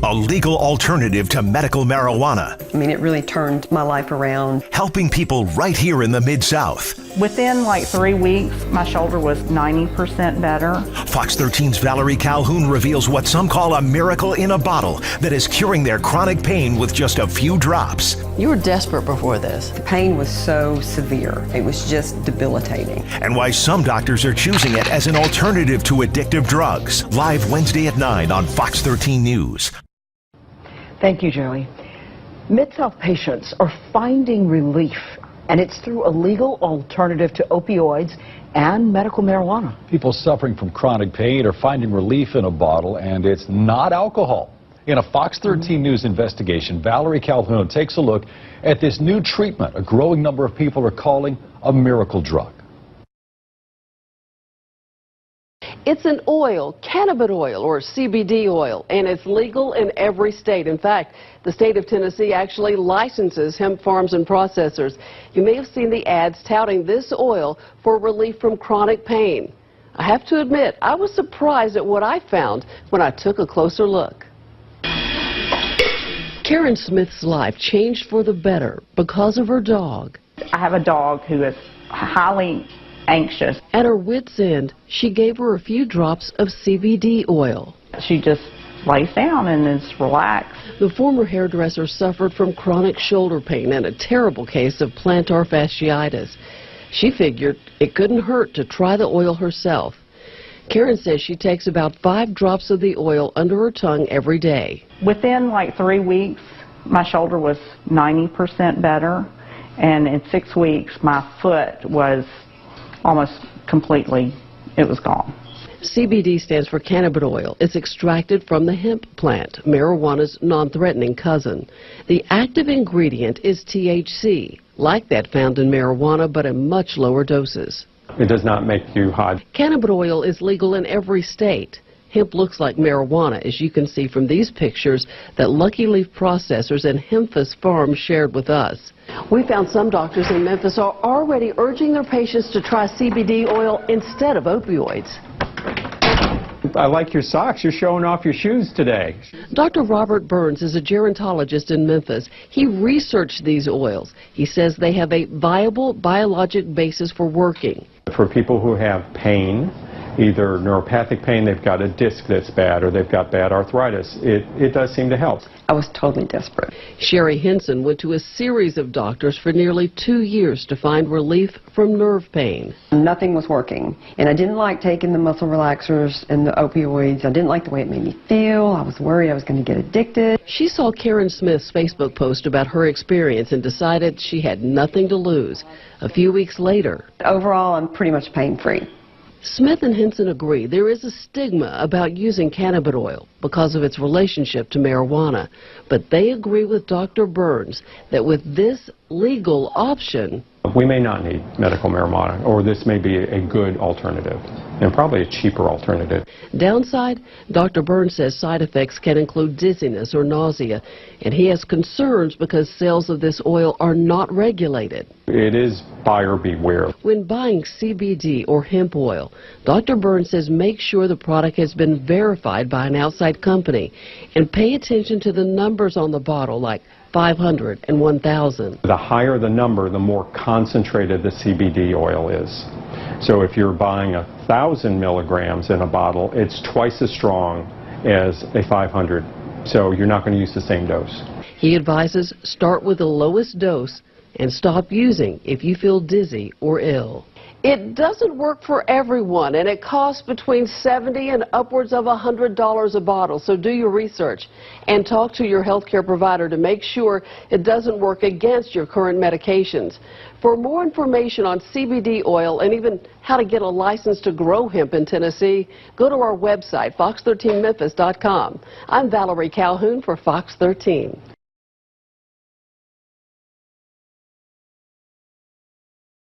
a legal alternative to medical marijuana. I mean, it really turned my life around. Helping people right here in the Mid-South. Within like 3 weeks, my shoulder was 90% better. Fox 13's Valerie Calhoun reveals what some call a miracle in a bottle that is curing their chronic pain with just a few drops. You were desperate before this. The pain was so severe. It was just debilitating. And why some doctors are choosing it as an alternative to addictive drugs. Live Wednesday at 9 on Fox 13 News. Thank you, Joey. Mid-South patients are finding relief, and it's through a legal alternative to opioids and medical marijuana. People suffering from chronic pain are finding relief in a bottle, and it's not alcohol. In a Fox 13 News investigation, Valerie Calhoun takes a look at this new treatment a growing number of people are calling a miracle drug. It's an oil, cannabidiol or CBD oil, and it's legal in every state. In fact, the state of Tennessee actually licenses hemp farms and processors. You may have seen the ads touting this oil for relief from chronic pain. I have to admit, I was surprised at what I found when I took a closer look. Karen Smith's life changed for the better because of her dog. I have a dog who is highly anxious. At her wit's end, she gave her a few drops of CBD oil. She just lays down and is relaxed. The former hairdresser suffered from chronic shoulder pain and a terrible case of plantar fasciitis. She figured it couldn't hurt to try the oil herself. Karen says she takes about 5 drops of the oil under her tongue every day. Within like 3 weeks, my shoulder was 90% better, and in 6 weeks, my foot was almost completely, it was gone. CBD stands for cannabidiol. It's extracted from the hemp plant, marijuana's non-threatening cousin. The active ingredient is THC, like that found in marijuana, but in much lower doses. It does not make you high. Cannabidiol is legal in every state. Hemp looks like marijuana, as you can see from these pictures that Lucky Leaf processors and Hemphus Farms shared with us. We found some doctors in Memphis are already urging their patients to try CBD oil instead of opioids. I like your socks. You're showing off your shoes today. Dr. Robert Burns is a gerontologist in Memphis. He researched these oils. He says they have a viable biologic basis for working. For people who have pain, either neuropathic pain, they've got a disc that's bad, or they've got bad arthritis, it does seem to help. I was totally desperate. Sherry Henson went to a series of doctors for nearly 2 years to find relief from nerve pain. Nothing was working, and I didn't like taking the muscle relaxers and the opioids. I didn't like the way it made me feel. I was worried I was going to get addicted. She saw Karen Smith's Facebook post about her experience and decided she had nothing to lose. A few weeks later, overall, I'm pretty much pain-free. Smith and Henson agree there is a stigma about using cannabidiol because of its relationship to marijuana, but they agree with Dr. Burns that with this legal option, We may not need medical marijuana, or this may be a good alternative, and probably a cheaper alternative. Downside, Dr. Burns says side effects can include dizziness or nausea, and he has concerns because sales of this oil are not regulated. It is buyer beware. When buying CBD or hemp oil, Dr. Burns says make sure the product has been verified by an outside company and pay attention to the numbers on the bottle, like 500 and 1,000. The higher the number, the more concentrated the CBD oil is. So if you're buying 1,000 milligrams in a bottle, it's twice as strong as a 500. So you're not going to use the same dose. He advises start with the lowest dose and stop using if you feel dizzy or ill. It doesn't work for everyone, and it costs between $70 and upwards of $100 a bottle. So do your research and talk to your healthcare provider to make sure it doesn't work against your current medications. For more information on CBD oil and even how to get a license to grow hemp in Tennessee, go to our website, fox13memphis.com. I'm Valerie Calhoun for Fox 13.